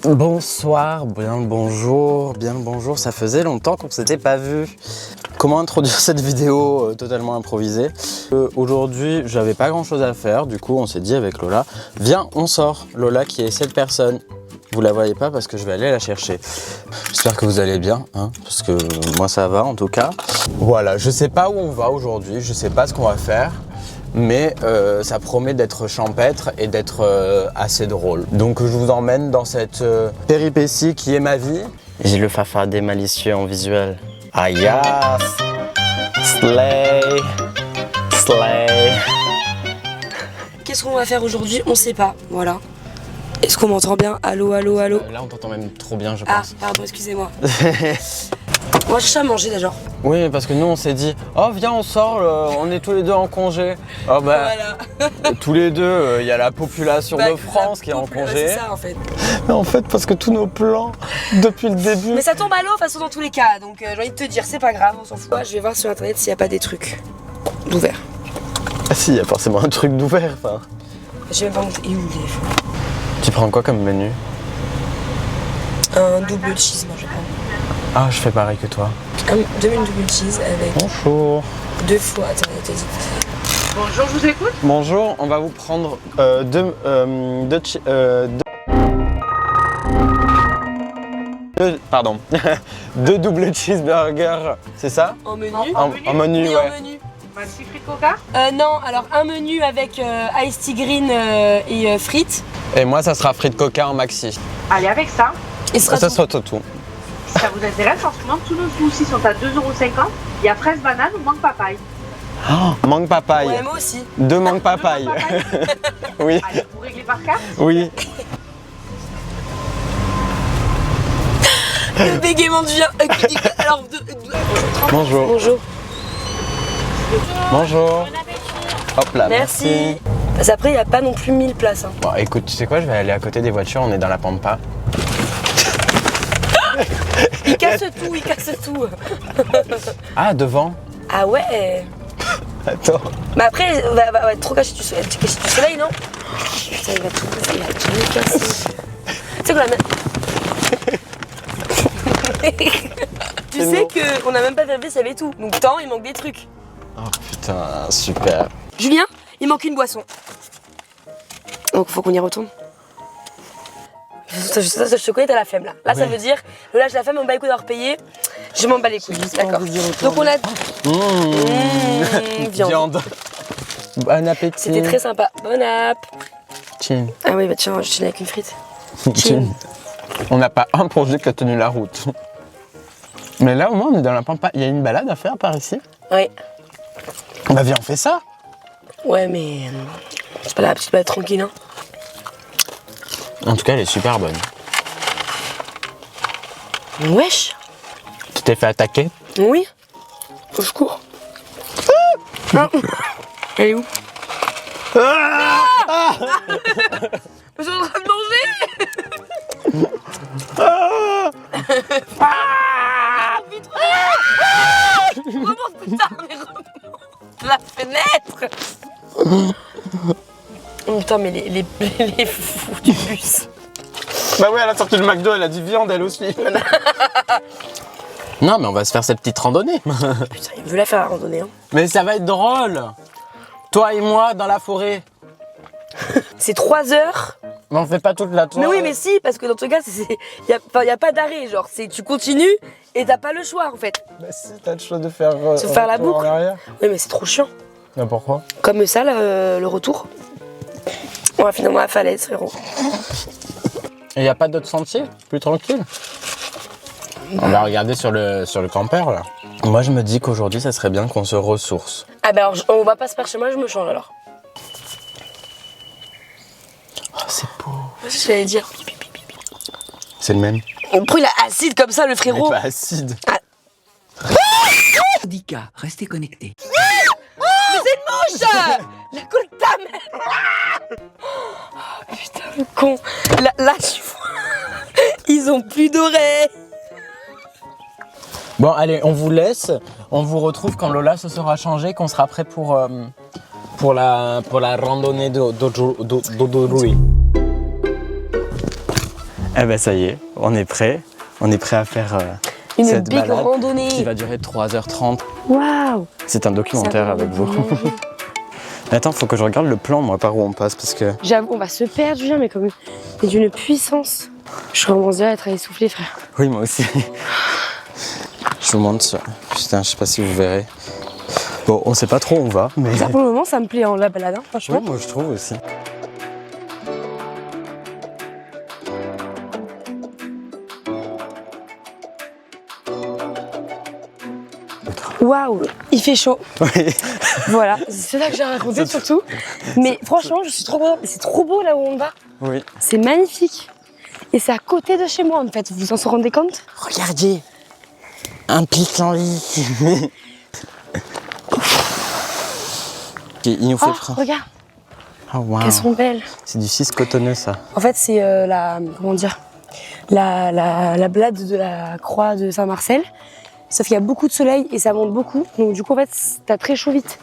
Bonsoir, bien le bonjour, ça faisait longtemps qu'on ne s'était pas vu. Comment introduire cette vidéo totalement improvisée? Aujourd'hui, j'avais pas grand chose à faire, du coup on s'est dit avec Lola, viens on sort. Lola qui est cette personne, vous la voyez pas parce que je vais aller la chercher. J'espère que vous allez bien, hein, parce que moi ça va en tout cas. Voilà, je sais pas où on va aujourd'hui, je sais pas ce qu'on va faire. Mais ça promet d'être champêtre et d'être assez drôle. Donc je vous emmène dans cette péripétie qui est ma vie. J'ai le fafardé malicieux en visuel. Ah yes! Slay! Slay! Qu'est-ce qu'on va faire aujourd'hui? On sait pas, voilà. Est-ce qu'on m'entend bien? Allô, allô, allô? Là on t'entend même trop bien je Ah, pense. pardon, excusez-moi. On va chercher à manger déjà. Oui, parce que nous on s'est dit, oh viens on sort, on est tous les deux en congé. Oh bah, Voilà. tous les deux, il y a la population de France qui est en congé. C'est ça en fait. Mais en fait, parce que tous nos plans, depuis le début... Mais ça tombe à l'eau, de toute façon, dans tous les cas. Donc j'ai envie de te dire, c'est pas grave, on s'en fout. Je vais voir sur internet s'il n'y a pas des trucs d'ouvert. Ah si, il y a forcément un truc d'ouvert, enfin. Je sais même pas où il est où le téléphone. Tu prends quoi comme menu? Un double cheese, moi je prends. Ah, je fais pareil que toi. Une double cheese avec Bonjour. 2 fois. Attends, t'as dit. Bonjour, je vous écoute. Bonjour, on va vous prendre deux double cheeseburgers, c'est ça? En menu. En menu, Oui, ouais. en menu. Maxi frites coca. Non, alors un menu avec iced tea green et frites. Et moi, ça sera frites coca en maxi. Allez, avec ça, Et ce sera Ça tout. sera tout. si ça vous intéresse, en ce moment, tous nos smoothies sont à 2,50 €. Il y a fraise banane ou mangue papaye. Oh, mangue papaye. Ouais, moi aussi. 2 mangue papaye. Oui, Allez, vous réglez par carte. oui. Le bégaiement du vient. Alors, Bonjour. bonjour. Bonjour. Hop là, Merci. Parce qu'après, il n'y a pas non plus 1000 places. Hein. Bon, écoute, tu sais quoi, je vais aller à côté des voitures, on est dans la pampa. Il casse tout, il casse tout. Ah, devant? Ah ouais. Attends. Mais après, va être trop caché du soleil, non? Putain, il va tout bouffer, il va tout casser. Tu sais qu'on a même... Tu sais qu'on a même pas vérifié s'il y avait tout. Donc, tant, il manque des trucs. Oh putain, super. Julien, il manque une boisson. Donc, faut qu'on y retourne. Ça, je te connais, t'as la flemme là. Là, ça veut dire, là, j'ai la flemme, on va les couilles d'avoir payé. Je m'en bats les couilles. D'accord. Donc, on a. Viande. Bon appétit. C'était très sympa. Bon app. Chin. Ah oui, bah tiens, je chill avec une frite. Chin. On n'a pas un projet qui a tenu la route. Mais là, au moins, on est dans la pampa. Il y a une balade à faire par ici? Oui. Bah viens, on fait ça. Ouais, mais. C'est pas la petite balade tranquille, hein. En tout cas, elle est super bonne. Wesh. Tu t'es fait attaquer? Oui. Je cours. Ah. Elle est où? Je suis en train de manger. Remonte, putain, mais remonte la fenêtre. Oh, putain, mais les fous du bus. Bah ouais, elle a sorti le McDo, elle a dit viande elle aussi. Non, mais on va se faire cette petite randonnée. Putain, il veut la faire la randonnée, hein. Mais ça va être drôle. Toi et moi dans la forêt. C'est 3 heures. Mais on fait pas toute la tour. Mais oui, mais si, parce que dans ton cas, y a pas d'arrêt. Genre, tu continues et t'as pas le choix en fait. Bah si, t'as le choix de faire, faire la boucle. en arrière. Oui, mais c'est trop chiant. Mais pourquoi? Comme ça, le retour. On va finir dans la falaise, frérot. Et y a pas d'autres sentiers plus tranquille? On va regarder sur le campeur là. Moi je me dis qu'aujourd'hui ça serait bien qu'on se ressource. Ah bah alors, on va pas se faire chez moi, je me change alors. Oh c'est beau. C'est ce que j'allais dire. C'est le même. Pourquoi il a acide comme ça, le Il est frérot? pas acide. Dika, restez connectés. Mais c'est une mouche. La coule de ta mère. Oh, putain, le con. Là, tu vois. Ils ont plus d'oreilles. Bon allez, on vous laisse. On vous retrouve quand Lola se sera changée, qu'on sera prêt pour la randonnée d'aujourd'hui. Eh ben ça y est, on est prêt. On est prêt à faire Une cette big balade randonnée. qui va durer 3h30. Waouh. C'est un documentaire avec vous. Attends, faut que je regarde le plan, moi, par où on passe, parce que... J'avoue, on va se perdre, Julien, mais comme c'est d'une puissance. Je commence déjà à être essoufflé, frère. Oui, moi aussi. Je vous montre ça. Putain, je sais pas si vous verrez. Bon, on sait pas trop où on va, mais... Ça, pour le moment, ça me plaît, hein, la balade, hein, franchement. Oui, moi je trouve aussi. Waouh, il fait chaud. Oui. Voilà, c'est ça que j'ai raconté surtout. Mais franchement, je suis trop contente. C'est trop beau là où on va. Oui. C'est magnifique. Et c'est à côté de chez moi en fait. Vous en rendez compte? Regardez, un pissenlit. Il nous fait Oh, prendre. regarde, Oh, wow. elles sont belles. C'est du 6 cotonneux, ça. En fait, c'est comment dire, la balade de la croix de Saint-Marcel. Sauf qu'il y a beaucoup de soleil et ça monte beaucoup. Donc du coup, en fait, t'as très chaud vite.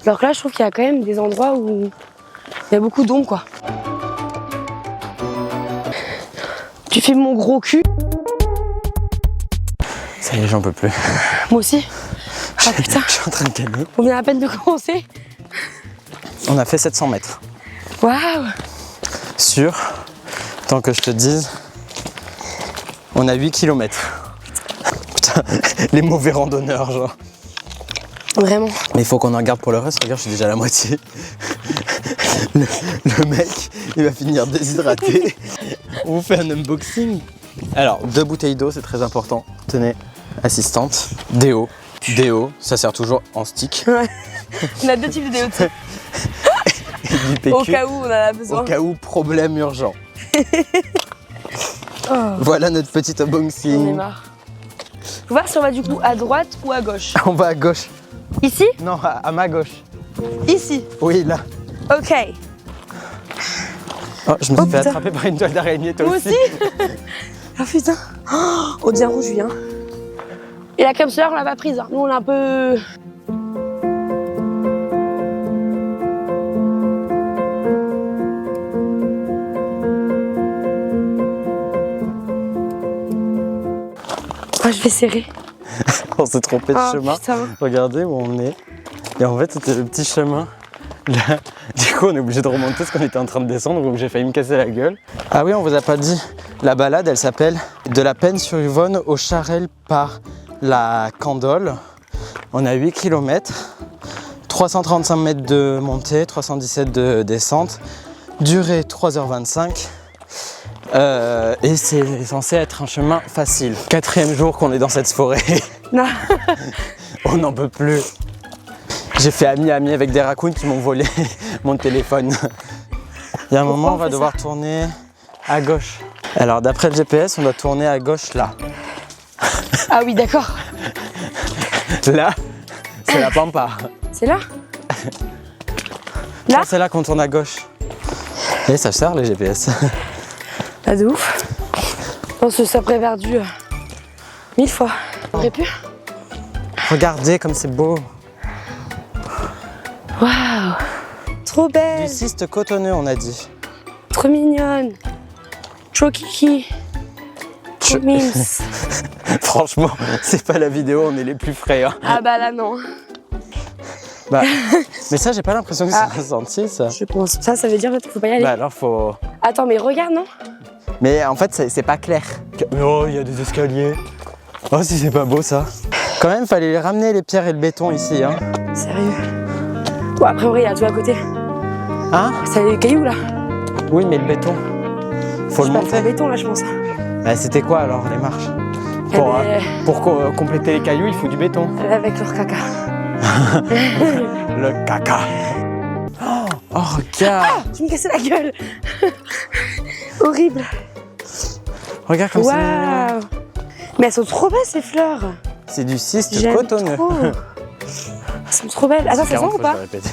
Alors que là, je trouve qu'il y a quand même des endroits où il y a beaucoup d'ombre, quoi. Tu fais mon gros cul. Ça y est, j'en peux plus. Moi aussi. Ah putain, Je suis en train de gagner. on vient à peine de commencer. On a fait 700 mètres. Waouh. Sur, tant que je te dise, on a 8 km. Putain, les mauvais randonneurs, genre. Vraiment. Mais il faut qu'on en garde pour le reste. Regarde, je suis déjà à la moitié. Le mec, il va finir déshydraté. On vous fait un unboxing. Alors, 2 bouteilles d'eau, c'est très important. Tenez, assistante. Déo. Déo, ça sert toujours en stick. Ouais. On a 2 types de déo, tu sais. Et du PQ, Au cas où on en a besoin. au cas où, problème urgent. Oh, Voilà notre petit j'en ai unboxing. marre. Faut voir si on va du coup à droite ou à gauche. On va à gauche. Ici? Non, à ma gauche. Ici. Oui, là. Ok. Oh, je me suis fait putain. attraper par une toile d'araignée, toi Moi aussi. aussi. Ah putain. Oh, on devient rouge, Julien. Et la comme cela, on l'a pas prise. Hein. Nous, on est un peu... Ah, je vais serrer. On s'est trompé de Ah chemin. putain. Regardez où on est. Et en fait, c'était le petit chemin. Là, du coup, on est obligé de remonter parce qu'on était en train de descendre, donc j'ai failli me casser la gueule. Ah oui, on vous a pas dit. La balade, elle s'appelle De la Penne-sur-Yvonne au Charel par la Candolle. On a 8 km, 335 mètres de montée, 317 de descente, durée 3h25. Et c'est censé être un chemin facile. 4e jour qu'on est dans cette forêt. Non. On n'en peut plus. J'ai fait ami avec des raccoons qui m'ont volé mon téléphone. Il y a un moment, on va devoir tourner à gauche. Alors, d'après le GPS, on doit tourner à gauche là. Ah oui, d'accord. Là, c'est la pampa. C'est là? Là? C'est là qu'on tourne à gauche. Et ça sert les GPS. Pas de ouf. On se serait perdu 1000 fois. On aurait pu. Regardez comme c'est beau. Waouh. Trop belle. Du cyste cotonneux, on a dit. Trop mignonne. Trop kiki. Trop mince. Franchement, c'est pas la vidéo, on est les plus frais. Hein. Ah bah là non. Bah, mais ça, j'ai pas l'impression que c'est ressenti, ça. Je pense. Ça veut dire qu'il faut pas y aller. Bah alors, faut... Attends, mais regarde, non? Mais en fait, c'est pas clair. Oh, il y a des escaliers. Oh, si c'est pas beau, ça. Quand même, fallait les ramener, les pierres et le béton, ici. Hein. Sérieux. Bon, après, il y a tout à côté. Hein? C'est les cailloux, là. Oui, mais le béton. Faut le C'est pas monter. le béton, là, je pense. Bah, c'était quoi, alors, les marches? Pour compléter les cailloux, il faut du béton. Avec leur caca. Le caca. Oh, regarde. Tu me cassais la gueule. Horrible. Regarde comme c'est mignon. Waouh. Mais elles sont trop belles, ces fleurs. C'est du cyste J'aime cotonneux. trop. Elles sont trop belles. Attends, ça sent 40 ou fois, pas? je vais répéter.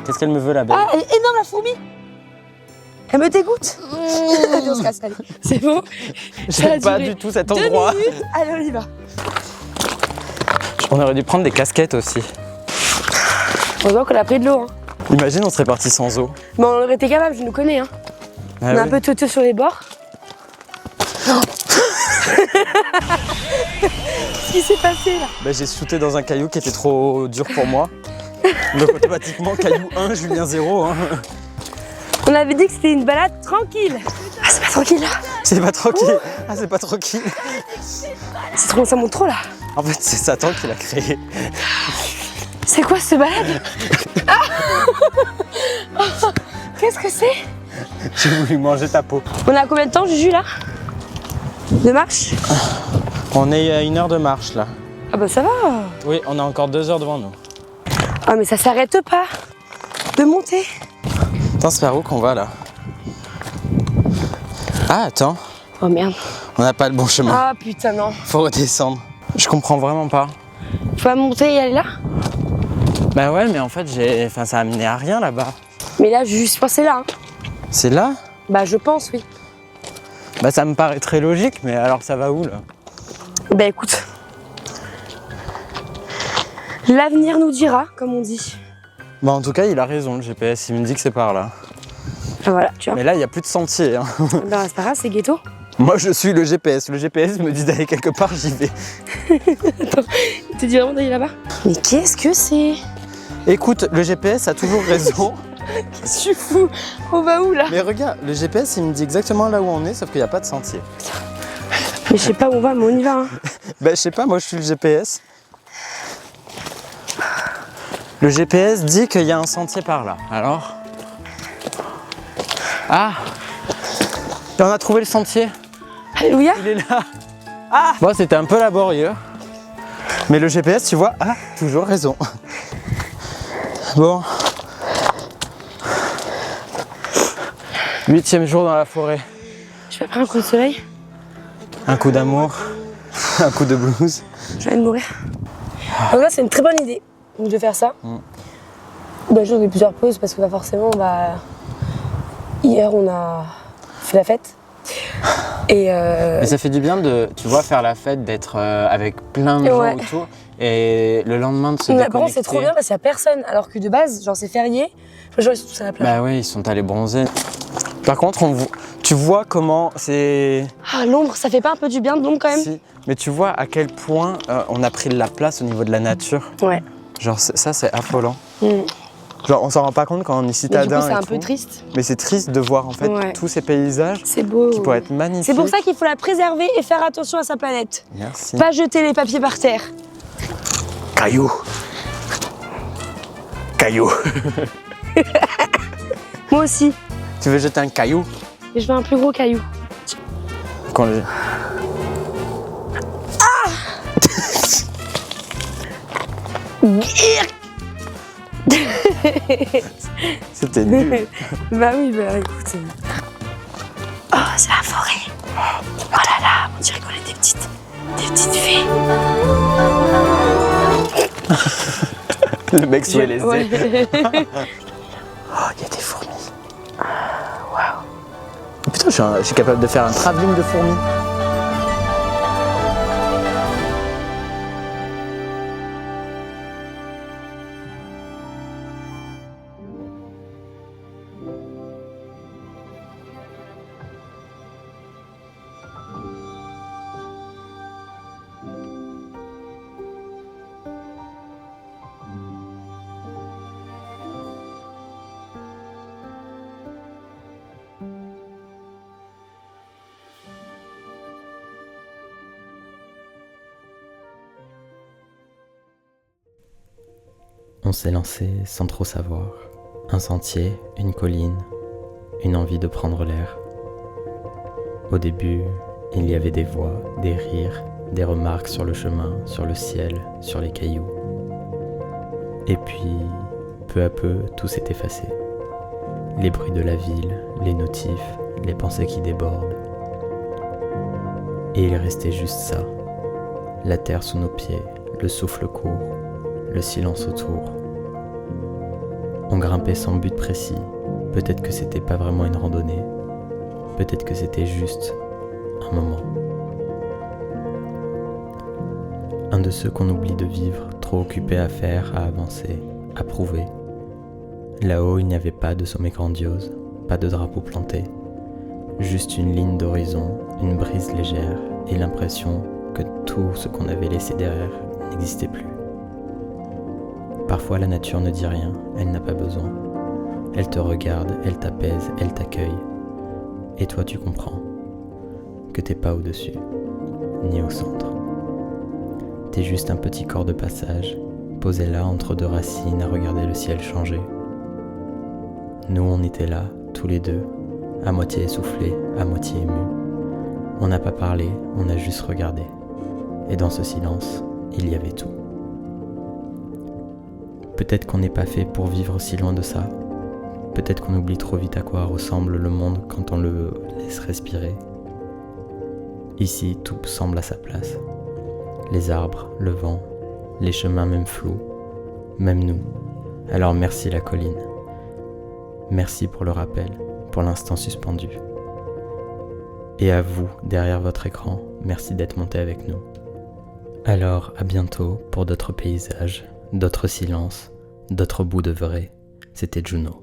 Qu'est-ce qu'elle me veut, la belle? Ah, elle est énorme la fourmi. Elle me dégoûte. Allez, on se casse, allez. C'est bon. J'aime pas du tout cet 2 endroit. minutes. Allez, on y va. On aurait dû prendre des casquettes aussi. Heureusement qu'on a pris de l'eau. Hein. Imagine, on serait parti sans eau. Mais on aurait été capable, je nous connais. Hein. Ah On est un oui. peu teuteux sur les bords. Qu'est-ce qui s'est passé là? Bah, j'ai sauté dans un caillou qui était trop dur pour moi. Donc automatiquement, caillou 1, Julien 0. Hein. On avait dit que c'était une balade tranquille. Ah, c'est pas tranquille là. C'est pas tranquille. Ah, c'est pas tranquille. C'est trop, ça monte trop là. En fait, c'est Satan qui l'a créé. C'est quoi cette balade? Ah. Qu'est-ce que c'est? J'ai voulu manger ta peau. On a combien de temps, Juju, là? De marche? On est à 1 heure de marche là. Ah bah ça va. Oui, on a encore 2 heures devant nous. Ah mais ça s'arrête pas de monter. Attends, c'est par où qu'on va là? Ah, attends, Oh merde. on n'a pas le bon chemin. Ah putain non. Faut redescendre. Je comprends vraiment pas. Tu vas monter et aller là? Bah ouais, mais en fait, ça a amené à rien là-bas. Mais là, j'ai juste pensé là. Hein. C'est là? Bah je pense, oui. Bah ça me paraît très logique, mais alors ça va où là? Bah écoute. L'avenir nous dira, comme on dit. Bah en tout cas, il a raison, le GPS, il me dit que c'est par là. Ah, voilà, tu vois. Mais là, il n'y a plus de sentier. Hein. Bah c'est pas grave, c'est ghetto. Moi, je suis le GPS. Le GPS me dit d'aller quelque part, j'y vais. Tu te dis vraiment d'aller là-bas? Mais qu'est-ce que c'est? Écoute, le GPS a toujours raison. Qu'est-ce que tu fous? On va où là? Mais regarde, le GPS, il me dit exactement là où on est, sauf qu'il n'y a pas de sentier. Mais je sais pas où on va, mais on y va. Hein. Bah je sais pas, moi je suis le GPS. Le GPS dit qu'il y a un sentier par là. Alors? Ah! Et on a trouvé le sentier. Alléluia. Il est là. Ah! Bon, c'était un peu laborieux. Mais le GPS, tu vois, a toujours raison. Bon. 8e jour dans la forêt. Je vais prendre un coup de soleil. Un coup d'amour, un coup de blues. Je viens de mourir. Donc là, c'est une très bonne idée donc, de faire ça. Bah, j'ai eu plusieurs pauses parce que bah, forcément, bah, hier, on a fait la fête. Et Mais ça fait du bien de, tu vois, faire la fête, d'être avec plein de gens autour. Et le lendemain de se déconnecter. Par contre, c'est trop bien parce qu'il n'y a personne. Alors que de base, genre, c'est férié. Les gens, ils sont tous à la plage. Bah oui, ils sont allés bronzer. Par contre, tu vois comment c'est... Ah, l'ombre, ça fait pas un peu du bien de l'ombre quand même? Si, mais tu vois à quel point on a pris de la place au niveau de la nature. Ouais. Genre, ça, c'est affolant. Genre, on s'en rend pas compte quand on est Mais citadin. du coup, c'est et un tout. peu triste. Mais c'est triste de voir en fait tous ces paysages C'est beau. qui pourraient être magnifiques. C'est pour ça qu'il faut la préserver et faire attention à sa planète. Merci. Pas jeter les papiers par terre. Caillou. Caillou. Moi aussi. Tu veux jeter un caillou? Et je veux un plus gros caillou. Quand C'était nul. Bah oui, bah écoute. Oh, c'est la forêt. Oh là là, on dirait qu'on est des petites fées. Le mec sous LSD. Ouais. Oh, il y a des fourmis. Waouh. Putain, je suis capable de faire un travelling de fourmis. On s'est lancé sans trop savoir. Un sentier, une colline, une envie de prendre l'air. Au début, il y avait des voix, des rires, des remarques sur le chemin, sur le ciel, sur les cailloux. Et puis, peu à peu, tout s'est effacé. Les bruits de la ville, les notifs, les pensées qui débordent. Et il restait juste ça. La terre sous nos pieds, le souffle court, le silence autour. On grimpait sans but précis. Peut-être que c'était pas vraiment une randonnée. Peut-être que c'était juste un moment. Un de ceux qu'on oublie de vivre, trop occupé à faire, à avancer, à prouver. Là-haut, il n'y avait pas de sommet grandiose, pas de drapeau planté. Juste une ligne d'horizon, une brise légère et l'impression que tout ce qu'on avait laissé derrière n'existait plus. Parfois la nature ne dit rien, elle n'a pas besoin. Elle te regarde, elle t'apaise, elle t'accueille. Et toi tu comprends que t'es pas au-dessus, ni au centre. T'es juste un petit corps de passage, posé là entre deux racines à regarder le ciel changer. Nous on était là, tous les deux, à moitié essoufflés, à moitié émus. On n'a pas parlé, on a juste regardé. Et dans ce silence, il y avait tout. Peut-être qu'on n'est pas fait pour vivre si loin de ça. Peut-être qu'on oublie trop vite à quoi ressemble le monde quand on le laisse respirer. Ici, tout semble à sa place. Les arbres, le vent, les chemins même flous, même nous. Alors merci la colline. Merci pour le rappel, pour l'instant suspendu. Et à vous, derrière votre écran, merci d'être monté avec nous. Alors, à bientôt pour d'autres paysages, d'autres silences, d'autres bouts de vrai. C'était Juno.